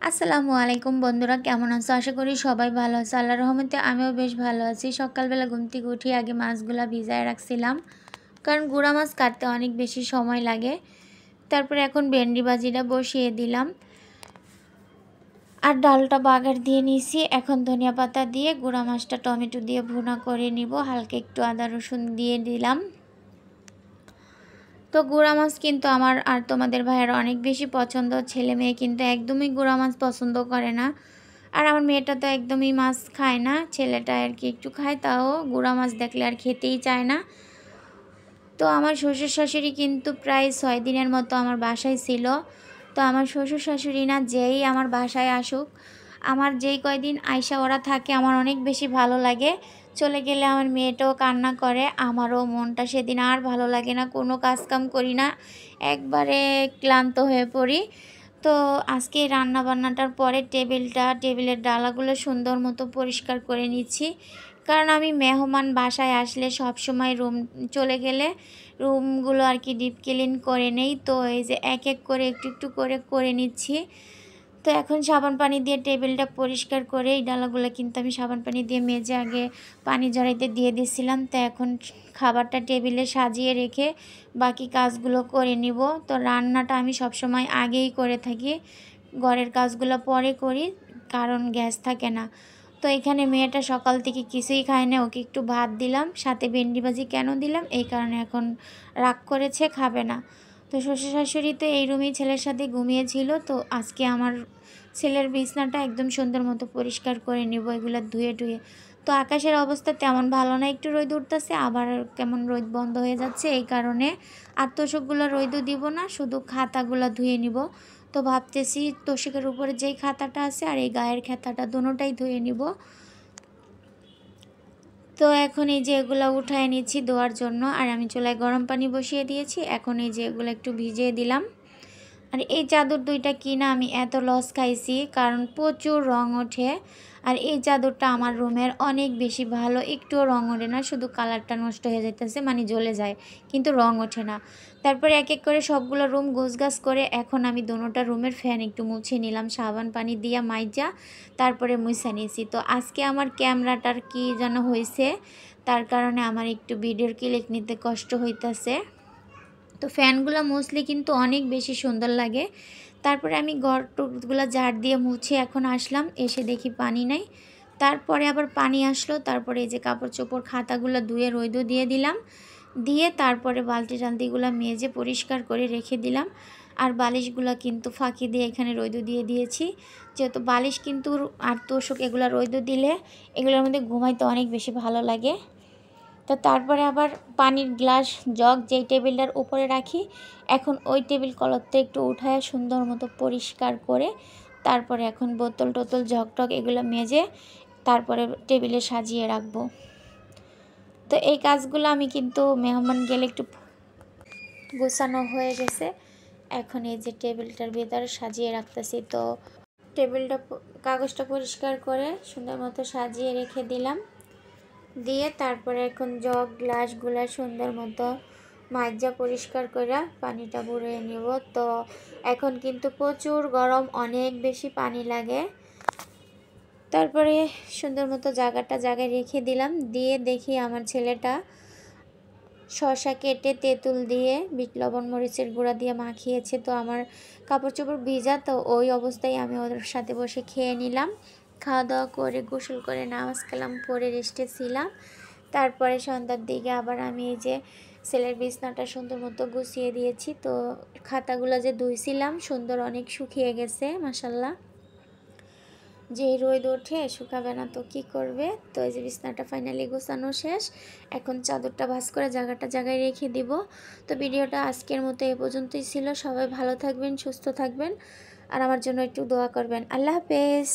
আসসালামু আলাইকুম বন্ধুরা, কেমন আছো? আশা করি সবাই ভালো আছে। আল্লাহর রহমতে আমিও বেশ ভালো আছি। সকালবেলা ঘুম থেকে উঠে আগে মাছগুলা ভিজায় রাখছিলাম, কারণ গুঁড়া মাছ কাটতে অনেক বেশি সময় লাগে। তারপরে এখন ভেন্ডি ভাজিটা বসিয়ে দিলাম আর ডালটা বাগার দিয়ে নিয়েছি। এখন ধনিয়া পাতা দিয়ে গুঁড়া মাছটা টমেটো দিয়ে ভুনা করে নিব। হালকা একটু আদা রসুন দিয়ে দিলাম। তো গুঁড়া মাছ কিন্তু আমার আর তোমাদের ভাইয়ের অনেক বেশি পছন্দ। ছেলে মেয়ে কিন্তু একদমই গুঁড়া মাছ পছন্দ করে না, আর আমার মেয়েটা তো একদমই মাছ খায় না। ছেলেটা আর কি একটু খায়, তাও গুঁড়া মাছ দেখলে আর খেতেই চায় না। তো আমার শ্বশুর শাশুড়ি কিন্তু প্রায় 6 দিনের মতো আমার বাসায় ছিল। তো আমার শ্বশুর শাশুড়ি না যেই আমার বাসায় আসুক, আমার যেই কয়দিন আইসা ওরা থাকে আমার অনেক বেশি ভালো লাগে। চলে গেলে আমার মেয়েটাও কান্না করে, আমারও মনটা সেদিন আর ভালো লাগে না, কোনো কাজকাম করি না, একবারে ক্লান্ত হয়ে পড়ি। তো আজকে রান্না বান্নাটার পরে টেবিলের ডালাগুলো সুন্দর মতো পরিষ্কার করে নিচ্ছি, কারণ আমি মেহমান বাসায় আসলে সব সময় চলে গেলে রুমগুলো আর কি ডিপ ক্লিন করে নেই। তো এই যে এক এক করে একটু একটু করে নিচ্ছি। তো এখন সাবান পানি দিয়ে টেবিলটা পরিষ্কার করে এই ডালাগুলো কিন্তু আমি সাবান পানি দিয়ে মেজে আগে পানি ঝরাইতে দিয়ে দিয়েছিলাম। তো এখন খাবারটা টেবিলে সাজিয়ে রেখে বাকি কাজগুলো করে নিব। তো রান্নাটা আমি সবসময় আগেই করে থাকি, ঘরের কাজগুলো পরে করি, কারণ গ্যাস থাকে না। তো এখানে মেয়েটা সকাল থেকে কিছুই খায় না, ওকে একটু ভাত দিলাম, সাথে ভেন্ডি ভাজি কেন দিলাম এই কারণে এখন রাগ করেছে, খাবে না। তো শ্বশুর শাশুড়ি তো এই রুমেই ছেলের সাথে ঘুমিয়েছিল। তো আজকে আমার ছেলের বিছনাটা একদম সুন্দর মতো পরিষ্কার করে নেব, এগুলো ধুয়ে টুয়ে। তো আকাশের অবস্থা তেমন ভালো না, একটু রোদ উঠতেছে আবার কেমন রোদ বন্ধ হয়ে যাচ্ছে, এই কারণে আর তোষকগুলো রোদও দিব না, শুধু খাতাগুলো ধুয়ে নিব। তো ভাবতেছি তোষকের উপরে যেই খাতাটা আছে আর এই গায়ের খাতাটা দুটোটাই ধুয়ে নিব। তো এখন এই যে এগুলো উঠায় নিচ্ছি ধোয়ার জন্য, আর আমি চুলায় গরম পানি বসিয়ে দিয়েছি। এখন এই যে এগুলো একটু ভিজিয়ে দিলাম। আর এই চাদর দুইটা কিনা আমি এত লস খাইছি, কারণ প্রচুর রং ওঠে। আর এই চাদরটা আমার রুমের অনেক বেশি ভালো, একটুও রং ওঠে না, শুধু কালারটা নষ্ট হয়ে যাইতেছে, মানে জ্বলে যায় কিন্তু রং ওঠে না। তারপরে এক এক করে সবগুলো রুম গোছগাছ করে এখন আমি দুটোটা রুমের ফ্যান একটু মুছে নিলাম সাবান পানি দিয়া মাইজা, তারপরে মুছে নিয়েছি। তো আজকে আমার ক্যামেরাটার কি যেন হয়েছে, তার কারণে আমার একটু ভিডিওর ক্লিক নিতে কষ্ট হইতেছে। তো ফ্যানগুলো মুছলে কিন্তু অনেক বেশি সুন্দর লাগে। তারপরে আমি ঘরগুলো ঝাড় দিয়ে মুছে এখন আসলাম, এসে দেখি পানি নাই। তারপরে আবার পানি আসলো, তারপরে এই যে কাপড় চোপড় খাতাগুলো ধুয়ে রোদও দিয়ে দিলাম, দিয়ে তারপরে বালতি টালতিগুলো মেজে পরিষ্কার করে রেখে দিলাম। আর বালিশগুলো কিন্তু ফাঁকি দিয়ে এখানে রোদও দিয়ে দিয়েছি, যেহেতু বালিশ কিন্তু আর তোষক এগুলো রোদও দিলে এগুলোর মধ্যে ঘুমাইতে অনেক বেশি ভালো লাগে। তো তারপরে আবার পানির গ্লাস জগ যেই টেবিলটার উপরে রাখি, এখন ওই টেবিল কলরটা একটু উঠায় সুন্দর মতো পরিষ্কার করে তারপরে এখন বোতল টোতল জগ টগ এগুলো মেজে তারপরে টেবিলে সাজিয়ে রাখবো। তো এই কাজগুলো আমি কিন্তু মেহমান গেলে একটু গোছানো হয়ে গেছে। এখন এই যে টেবিলটার ভিতরে সাজিয়ে রাখতেছি। তো টেবিলটা কাগজটা পরিষ্কার করে সুন্দর মতো সাজিয়ে রেখে দিলাম, দিয়ে তারপরে এখন জগ গ্লাসগুলা সুন্দর মতো মাজা পরিষ্কার করে পানিটা ভরে নিব। তো এখন কিন্তু প্রচুর গরম, অনেক বেশি পানি লাগে। তারপরে সুন্দর মতো জায়গায় রেখে দিলাম, দিয়ে দেখি আমার ছেলেটা শসা কেটে তেঁতুল দিয়ে বিট লবণ মরিচের গুঁড়া দিয়ে মাখিয়েছে। তো আমার কাপড় চোপড় ভিজা, তো ওই অবস্থায় আমি ওদের সাথে বসে খেয়ে নিলাম। খাওয়া দাওয়া করে গোসল করে নামাজ কালাম পরে রেস্টে ছিলাম। তারপরে সন্ধ্যার দিকে আবার আমি এই যে ছেলের বিছনাটা সুন্দর মতো গুছিয়ে দিয়েছি। তো খাতাগুলো যে ধুইছিলাম সুন্দর অনেক শুকিয়ে গেছে মাশাল্লাহ, যে রোদ ওঠে শুকাবে না তো কি করবে। তো এই যে বিছনাটা ফাইনালি গোছানো শেষ, এখন চাদরটা ভাঁজ করে জায়গায় রেখে দিব। তো ভিডিওটা আজকের মতো এ পর্যন্তই ছিল। সবাই ভালো থাকবেন, সুস্থ থাকবেন, আর আমার জন্য একটু দোয়া করবেন। আল্লাহ হাফেজ।